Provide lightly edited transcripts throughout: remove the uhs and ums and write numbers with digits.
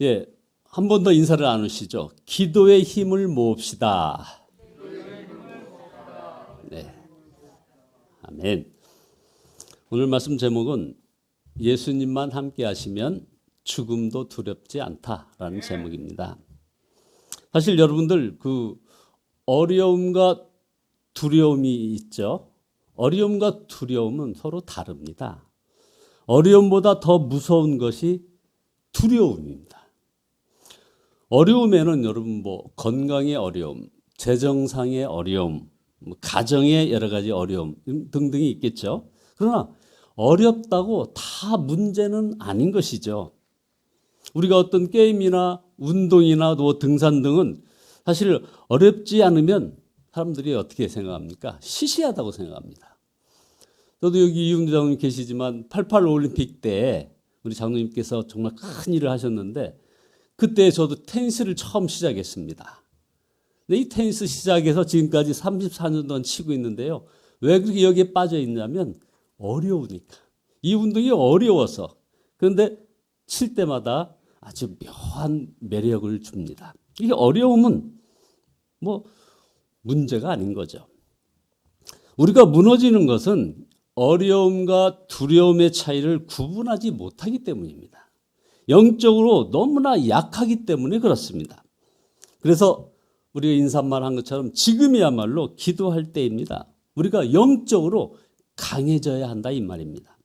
예, 한 번 더 인사를 나누시죠. 기도의 힘을 모읍시다. 네, 아멘. 오늘 말씀 제목은 예수님만 함께 하시면 죽음도 두렵지 않다라는 제목입니다. 사실 여러분들 그 어려움과 두려움이 있죠. 어려움과 두려움은 서로 다릅니다. 어려움보다 더 무서운 것이 두려움입니다. 어려움에는 여러분 건강의 어려움, 재정상의 어려움, 가정의 여러 가지 어려움 등등이 있겠죠. 그러나 어렵다고 다 문제는 아닌 것이죠. 우리가 어떤 게임이나 운동이나 또 등산 등은 사실 어렵지 않으면 사람들이 어떻게 생각합니까? 시시하다고 생각합니다. 저도 여기 이윤주 장로님 계시지만 88 올림픽 때 우리 장로님께서 정말 큰 일을 하셨는데 그때 저도 테니스를 처음 시작했습니다. 근데 이 테니스 시작해서 지금까지 34년 동안 치고 있는데요. 왜 그렇게 여기에 빠져 있냐면 어려우니까. 이 운동이 어려워서. 그런데 칠 때마다 아주 묘한 매력을 줍니다. 이게 어려움은 문제가 아닌 거죠. 우리가 무너지는 것은 어려움과 두려움의 차이를 구분하지 못하기 때문입니다. 영적으로 너무나 약하기 때문에 그렇습니다. 그래서 우리가 인사말 한 것처럼 지금이야말로 기도할 때입니다. 우리가 영적으로 강해져야 한다 이 말입니다.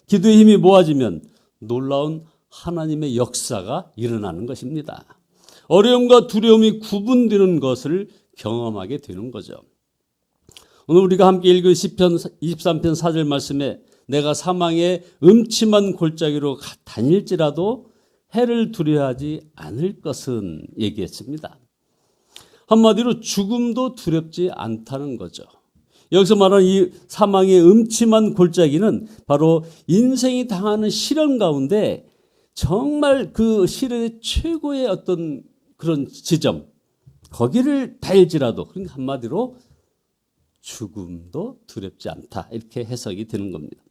기도의 힘이 모아지면 놀라운 하나님의 역사가 일어나는 것입니다. 어려움과 두려움이 구분되는 것을 경험하게 되는 거죠. 오늘 우리가 함께 읽은 시편 23편 4절 말씀에 내가 사망의 음침한 골짜기로 다닐지라도 해를 두려워하지 않을 것은 얘기했습니다. 한마디로 죽음도 두렵지 않다는 거죠. 여기서 말하는 이 사망의 음침한 골짜기는 바로 인생이 당하는 시련 가운데 정말 그 시련의 최고의 어떤 그런 지점, 거기를 달지라도, 그러니까 한마디로 죽음도 두렵지 않다 이렇게 해석이 되는 겁니다.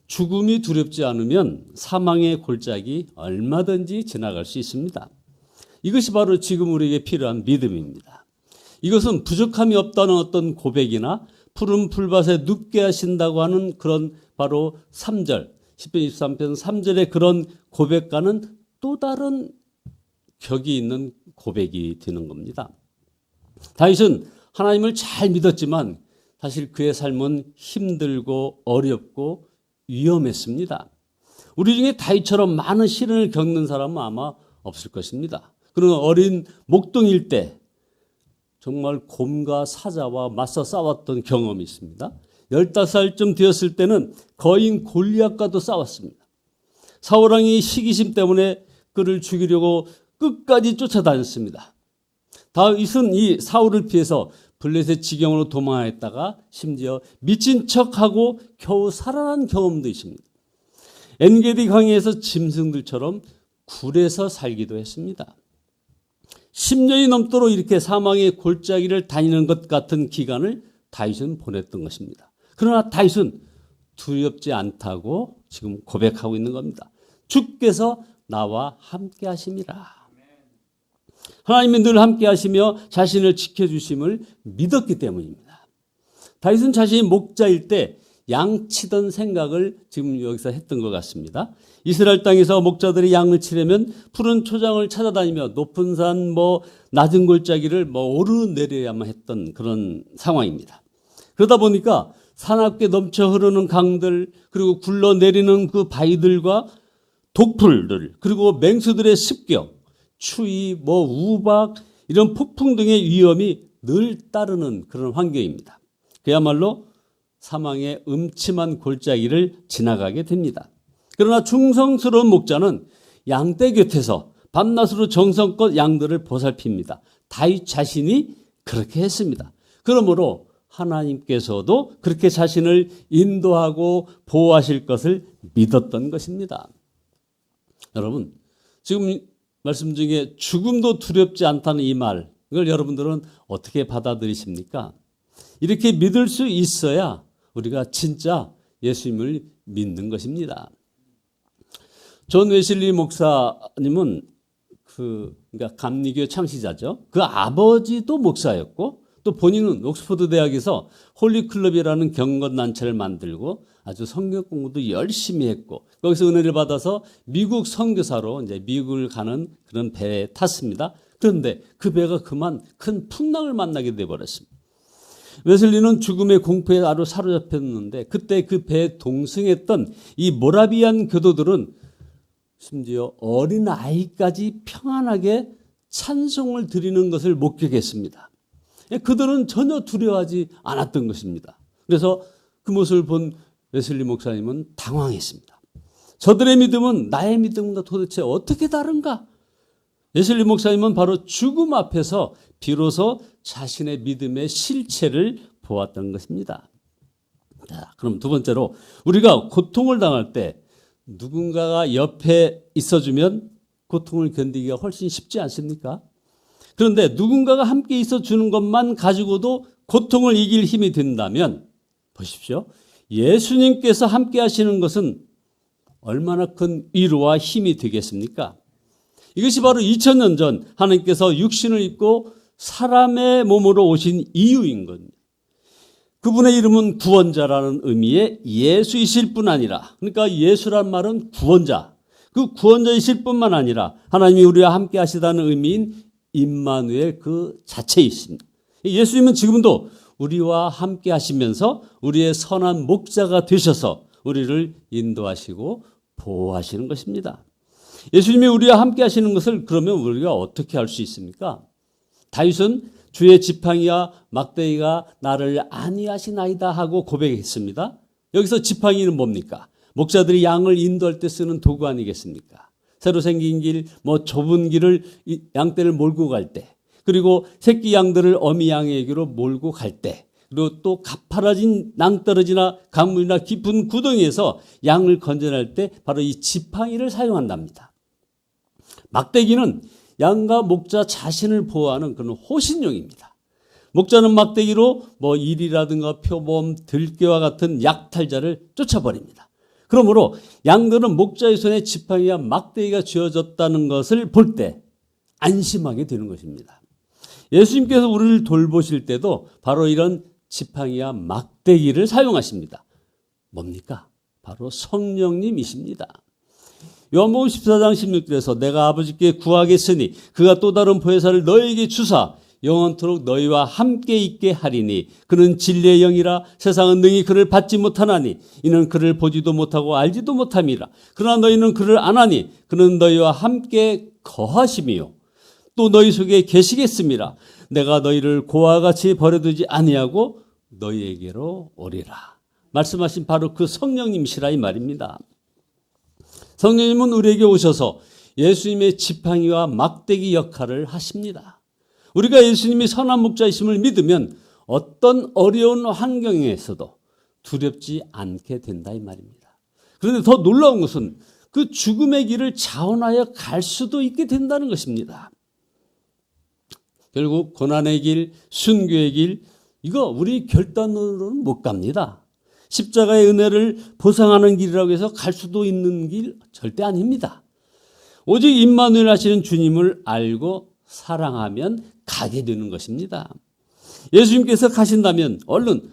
죽음이 두렵지 않으면 사망의 골짜기 얼마든지 지나갈 수 있습니다. 이것이 바로 지금 우리에게 필요한 믿음입니다. 이것은 부족함이 없다는 어떤 고백이나 푸른 풀밭에 눕게 하신다고 하는 그런 바로 3절, 시편 23편 3절의 그런 고백과는 또 다른 격이 있는 고백이 되는 겁니다. 다윗은 하나님을 잘 믿었지만 사실 그의 삶은 힘들고 어렵고 위험했습니다. 우리 중에 다윗처럼 많은 시련을 겪는 사람은 아마 없을 것입니다. 그런 어린 목동일 때 정말 곰과 사자와 맞서 싸웠던 경험이 있습니다. 15살쯤 되었을 때는 거인 골리앗과도 싸웠습니다. 사울왕이 시기심 때문에 그를 죽이려고 끝까지 쫓아다녔습니다. 다윗은 이 사울을 피해서 블레셋 지경으로 도망했다가 심지어 미친 척하고 겨우 살아난 경험도 있습니다. 엔게디 강에서 짐승들처럼 굴에서 살기도 했습니다. 10년이 넘도록 이렇게 사망의 골짜기를 다니는 것 같은 기간을 다윗은 보냈던 것입니다. 그러나 다윗은 두렵지 않다고 지금 고백하고 있는 겁니다. 주께서 나와 함께 하심이라. 하나님이 늘 함께 하시며 자신을 지켜주심을 믿었기 때문입니다. 다윗은 자신이 목자일 때 양치던 생각을 지금 여기서 했던 것 같습니다. 이스라엘 땅에서 목자들이 양을 치려면 푸른 초장을 찾아다니며 높은 산, 낮은 골짜기를 오르내려야만 했던 그런 상황입니다. 그러다 보니까 사납게 넘쳐 흐르는 강들, 그리고 굴러내리는 그 바위들과 독풀들, 그리고 맹수들의 습격, 추위, 우박, 이런 폭풍 등의 위험이 늘 따르는 그런 환경입니다. 그야말로 사망의 음침한 골짜기를 지나가게 됩니다. 그러나 충성스러운 목자는 양떼 곁에서 밤낮으로 정성껏 양들을 보살핍니다. 다윗 자신이 그렇게 했습니다. 그러므로 하나님께서도 그렇게 자신을 인도하고 보호하실 것을 믿었던 것입니다. 여러분, 지금 말씀 중에 죽음도 두렵지 않다는 이 말, 이걸 여러분들은 어떻게 받아들이십니까? 이렇게 믿을 수 있어야 우리가 진짜 예수님을 믿는 것입니다. 존 웨슬리 목사님은 그러니까 감리교 창시자죠. 그 아버지도 목사였고 또 본인은 옥스퍼드 대학에서 홀리클럽이라는 경건단체를 만들고 아주 성경 공부도 열심히 했고 거기서 은혜를 받아서 미국 선교사로 이제 미국을 가는 그런 배에 탔습니다. 그런데 그 배가 그만 큰 풍랑을 만나게 되어버렸습니다. 웨슬리는 죽음의 공포에 아주 사로잡혔는데 그때 그 배에 동승했던 이 모라비안 교도들은 심지어 어린 아이까지 평안하게 찬송을 드리는 것을 목격했습니다. 그들은 전혀 두려워하지 않았던 것입니다. 그래서 그 모습을 본 웨슬리 목사님은 당황했습니다. 저들의 믿음은 나의 믿음과 도대체 어떻게 다른가? 웨슬리 목사님은 바로 죽음 앞에서 비로소 자신의 믿음의 실체를 보았던 것입니다. 자, 그럼 두 번째로 우리가 고통을 당할 때 누군가가 옆에 있어주면 고통을 견디기가 훨씬 쉽지 않습니까? 그런데 누군가가 함께 있어주는 것만 가지고도 고통을 이길 힘이 된다면 보십시오. 예수님께서 함께 하시는 것은 얼마나 큰 위로와 힘이 되겠습니까? 이것이 바로 2000년 전 하나님께서 육신을 입고 사람의 몸으로 오신 이유인 겁니다. 그분의 이름은 구원자라는 의미의 예수이실 뿐 아니라, 그러니까 예수란 말은 구원자, 그 구원자이실 뿐만 아니라 하나님이 우리와 함께 하시다는 의미인 임마누엘 그 자체이십니다. 예수님은 지금도 우리와 함께 하시면서 우리의 선한 목자가 되셔서 우리를 인도하시고 보호하시는 것입니다. 예수님이 우리와 함께 하시는 것을 그러면 우리가 어떻게 할 수 있습니까? 다윗은 주의 지팡이와 막대기가 나를 안위하시나이다 하고 고백했습니다. 여기서 지팡이는 뭡니까? 목자들이 양을 인도할 때 쓰는 도구 아니겠습니까? 새로 생긴 길, 좁은 길을 양떼를 몰고 갈 때, 그리고 새끼 양들을 어미 양에게로 몰고 갈 때, 그리고 또 가파라진 낭떠러지나 강물이나 깊은 구덩이에서 양을 건져낼 때 바로 이 지팡이를 사용한답니다. 막대기는 양과 목자 자신을 보호하는 그런 호신용입니다. 목자는 막대기로 일이라든가 표범, 들깨와 같은 약탈자를 쫓아버립니다. 그러므로 양들은 목자의 손에 지팡이와 막대기가 쥐어졌다는 것을 볼 때 안심하게 되는 것입니다. 예수님께서 우리를 돌보실 때도 바로 이런 지팡이와 막대기를 사용하십니다. 뭡니까? 바로 성령님이십니다. 요한복음 14장 16절에서 내가 아버지께 구하겠으니 그가 또 다른 보혜사를 너희에게 주사 영원토록 너희와 함께 있게 하리니 그는 진리의 영이라 세상은 능히 그를 받지 못하나니 이는 그를 보지도 못하고 알지도 못함이라. 그러나 너희는 그를 아나니 그는 너희와 함께 거하심이요 또 너희 속에 계시겠음이라. 내가 너희를 고와 같이 버려두지 아니하고 너희에게로 오리라. 말씀하신 바로 그 성령님이시라 이 말입니다. 성령님은 우리에게 오셔서 예수님의 지팡이와 막대기 역할을 하십니다. 우리가 예수님이 선한 목자이심을 믿으면 어떤 어려운 환경에서도 두렵지 않게 된다 이 말입니다. 그런데 더 놀라운 것은 그 죽음의 길을 자원하여 갈 수도 있게 된다는 것입니다. 결국 고난의 길, 순교의 길, 이거 우리 결단으로는 못 갑니다. 십자가의 은혜를 보상하는 길이라고 해서 갈 수도 있는 길 절대 아닙니다. 오직 임마누엘 하시는 주님을 알고 사랑하면 가게 되는 것입니다. 예수님께서 가신다면 얼른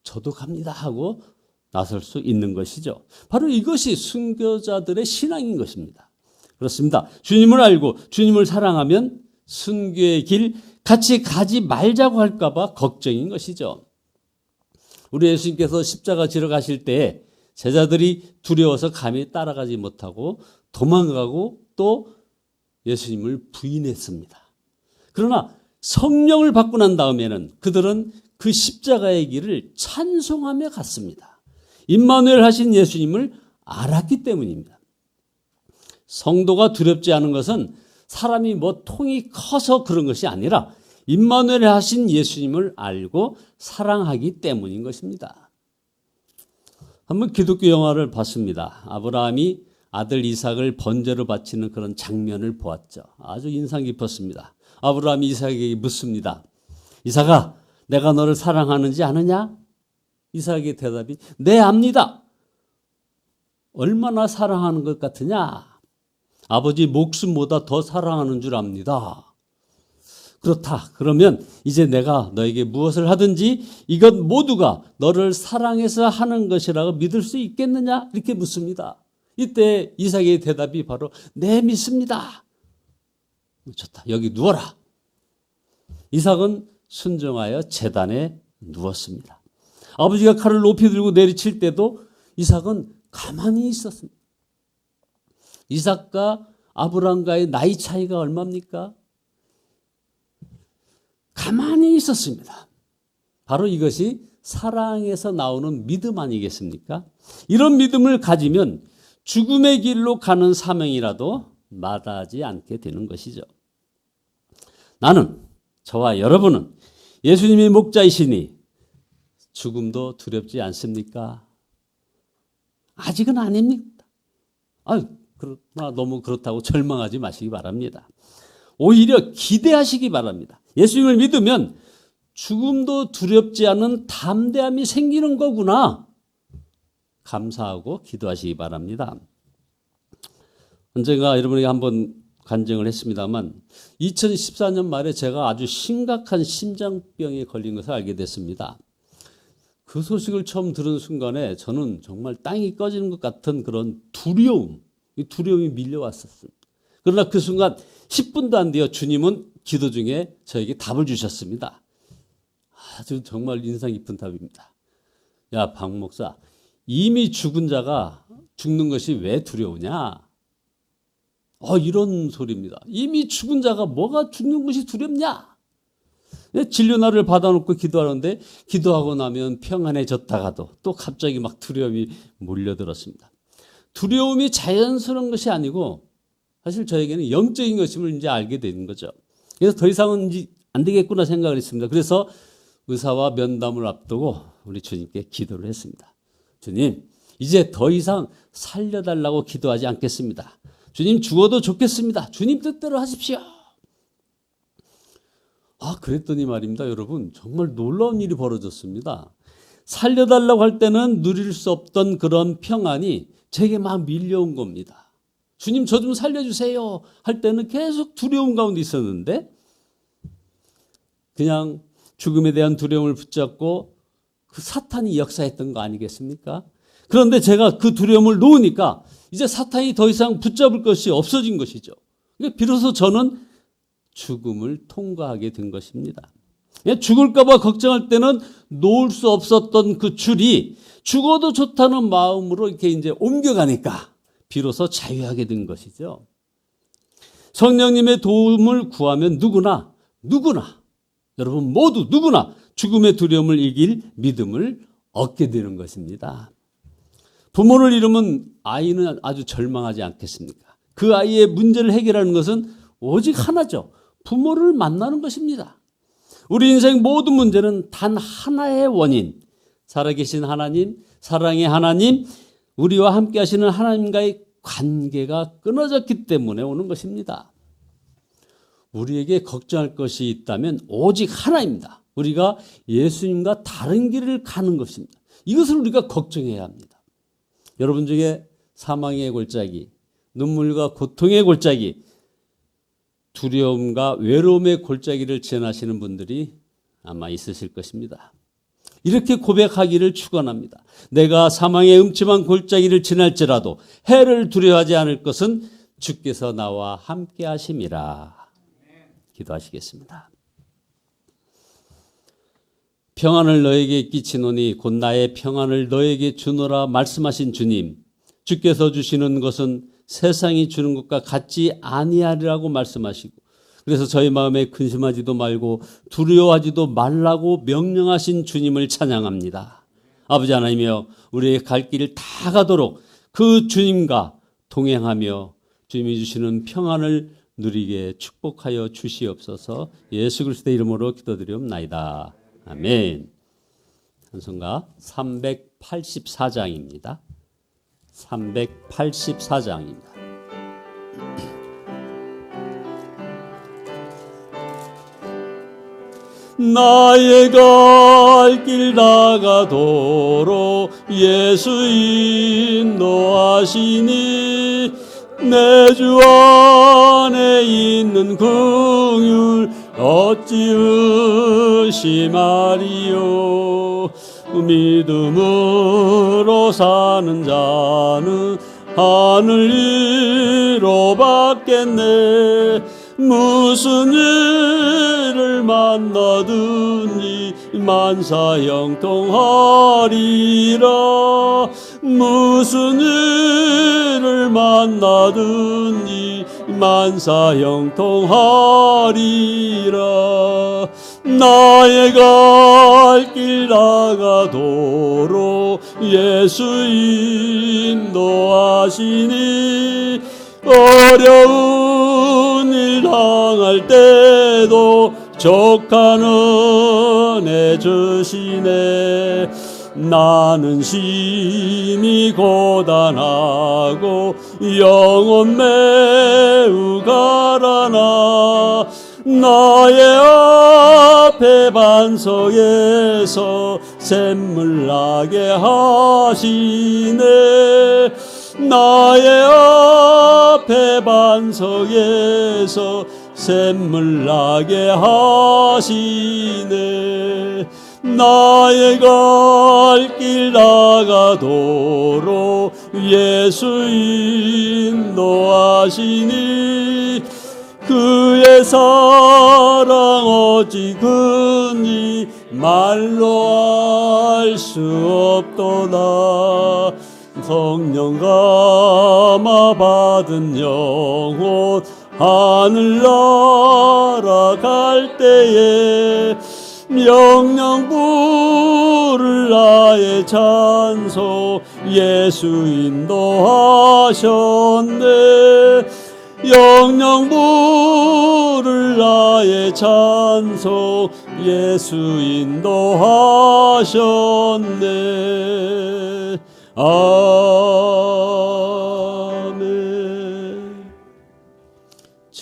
저도 갑니다 하고 나설 수 있는 것이죠. 바로 이것이 순교자들의 신앙인 것입니다. 그렇습니다. 주님을 알고 주님을 사랑하면 순교의 길 같이 가지 말자고 할까 봐 걱정인 것이죠. 우리 예수님께서 십자가 지러 가실 때 제자들이 두려워서 감히 따라가지 못하고 도망가고 또 예수님을 부인했습니다. 그러나 성령을 받고 난 다음에는 그들은 그 십자가의 길을 찬송하며 갔습니다. 임마누엘 하신 예수님을 알았기 때문입니다. 성도가 두렵지 않은 것은 사람이 통이 커서 그런 것이 아니라 임마누엘 하신 예수님을 알고 사랑하기 때문인 것입니다. 한번 기독교 영화를 봤습니다. 아브라함이 아들 이삭을 번제로 바치는 그런 장면을 보았죠. 아주 인상 깊었습니다. 아브라함이 이삭에게 묻습니다. 이삭아, 내가 너를 사랑하는지 아느냐? 이삭의 대답이 네, 압니다. 얼마나 사랑하는 것 같으냐? 아버지 목숨보다 더 사랑하는 줄 압니다. 그렇다. 그러면 이제 내가 너에게 무엇을 하든지 이것 모두가 너를 사랑해서 하는 것이라고 믿을 수 있겠느냐? 이렇게 묻습니다. 이때 이삭의 대답이 바로 네, 믿습니다. 좋다. 여기 누워라. 이삭은 순종하여 제단에 누웠습니다. 아버지가 칼을 높이 들고 내리칠 때도 이삭은 가만히 있었습니다. 이삭과 아브라함과의 나이 차이가 얼마입니까? 가만히 있었습니다. 바로 이것이 사랑에서 나오는 믿음 아니겠습니까? 이런 믿음을 가지면 죽음의 길로 가는 사명이라도 마다하지 않게 되는 것이죠. 나는, 저와 여러분은 예수님이 목자이시니 죽음도 두렵지 않습니까? 아직은 아닙니다. 그러나 너무 그렇다고 절망하지 마시기 바랍니다. 오히려 기대하시기 바랍니다. 예수님을 믿으면 죽음도 두렵지 않은 담대함이 생기는 거구나. 감사하고 기도하시기 바랍니다. 언젠가 여러분에게 한번 간증을 했습니다만 2014년 말에 제가 아주 심각한 심장병에 걸린 것을 알게 됐습니다. 그 소식을 처음 들은 순간에 저는 정말 땅이 꺼지는 것 같은 그런 두려움이 밀려왔었습니다. 그러나 그 순간 10분도 안 되어 주님은 기도 중에 저에게 답을 주셨습니다. 아주 정말 인상 깊은 답입니다. 야, 박 목사, 이미 죽은 자가 죽는 것이 왜 두려우냐? 이런 소리입니다. 이미 죽은 자가 뭐가 죽는 것이 두렵냐? 진료날을 받아놓고 기도하는데 기도하고 나면 평안해졌다가도 또 갑자기 막 두려움이 몰려들었습니다. 두려움이 자연스러운 것이 아니고 사실 저에게는 영적인 것임을 이제 알게 되는 거죠. 그래서 더 이상은 이제 안 되겠구나 생각을 했습니다. 그래서 의사와 면담을 앞두고 우리 주님께 기도를 했습니다. 주님, 이제 더 이상 살려달라고 기도하지 않겠습니다. 주님, 죽어도 좋겠습니다. 주님 뜻대로 하십시오. 그랬더니 말입니다. 여러분, 정말 놀라운 일이 벌어졌습니다. 살려달라고 할 때는 누릴 수 없던 그런 평안이 제게 막 밀려온 겁니다. 주님, 저 좀 살려주세요 할 때는 계속 두려움 가운데 있었는데 그냥 죽음에 대한 두려움을 붙잡고 그 사탄이 역사했던 거 아니겠습니까? 그런데 제가 그 두려움을 놓으니까 이제 사탄이 더 이상 붙잡을 것이 없어진 것이죠. 비로소 저는 죽음을 통과하게 된 것입니다. 죽을까 봐 걱정할 때는 놓을 수 없었던 그 줄이 죽어도 좋다는 마음으로 이렇게 이제 옮겨가니까 비로소 자유하게 된 것이죠. 성령님의 도움을 구하면 누구나 여러분 모두 누구나 죽음의 두려움을 이길 믿음을 얻게 되는 것입니다. 부모를 잃으면 아이는 아주 절망하지 않겠습니까? 그 아이의 문제를 해결하는 것은 오직 하나죠. 부모를 만나는 것입니다. 우리 인생 모든 문제는 단 하나의 원인, 살아계신 하나님, 사랑의 하나님, 우리와 함께 하시는 하나님과의 관계가 끊어졌기 때문에 오는 것입니다. 우리에게 걱정할 것이 있다면 오직 하나입니다. 우리가 예수님과 다른 길을 가는 것입니다. 이것을 우리가 걱정해야 합니다. 여러분 중에 사망의 골짜기, 눈물과 고통의 골짜기, 두려움과 외로움의 골짜기를 지나시는 분들이 아마 있으실 것입니다. 이렇게 고백하기를 축원합니다. 내가 사망의 음침한 골짜기를 지날지라도 해를 두려워하지 않을 것은 주께서 나와 함께 하심이라. 기도하시겠습니다. 평안을 너에게 끼치노니 곧 나의 평안을 너에게 주노라 말씀하신 주님, 주께서 주시는 것은 세상이 주는 것과 같지 아니하리라고 말씀하시고, 그래서 저희 마음에 근심하지도 말고 두려워하지도 말라고 명령하신 주님을 찬양합니다. 아버지 하나님이여, 우리의 갈 길을 다 가도록 그 주님과 동행하며 주님이 주시는 평안을 누리게 축복하여 주시옵소서. 예수 그리스도의 이름으로 기도드리옵나이다. 아멘. 찬송가 384장입니다. 384장입니다. 나의 갈 길 나가도록 예수 인도하시니 내 주 안에 있는 긍휼 어찌 의심하리요. 믿음으로 사는 자는 하늘 위로 받겠네. 무슨 일을 만나든지 만사형통하리라. 무슨 일을 만나든지 만사형통하리라. 나의 갈 길 나가도록 예수 인도하시니 어려운 일 당할 때도 족한 은혜 주시네. 나는 심히 고단하고 영혼 매우 가라나 나의 앞에 반석에서 샘물 나게 하시네. 나의 앞에 반석에서 샘물 나게 하시네. 나의 갈 길 나가도록 예수 인도하시니 그의 사랑 어찌 큰지 말로 알 수 없도다. 성령 감화 받은 영혼 하늘나라 갈 때에 명령 부를 나의 찬송 예수 인도하셨네. 영영 부를 나의 찬송 예수 인도하셨네.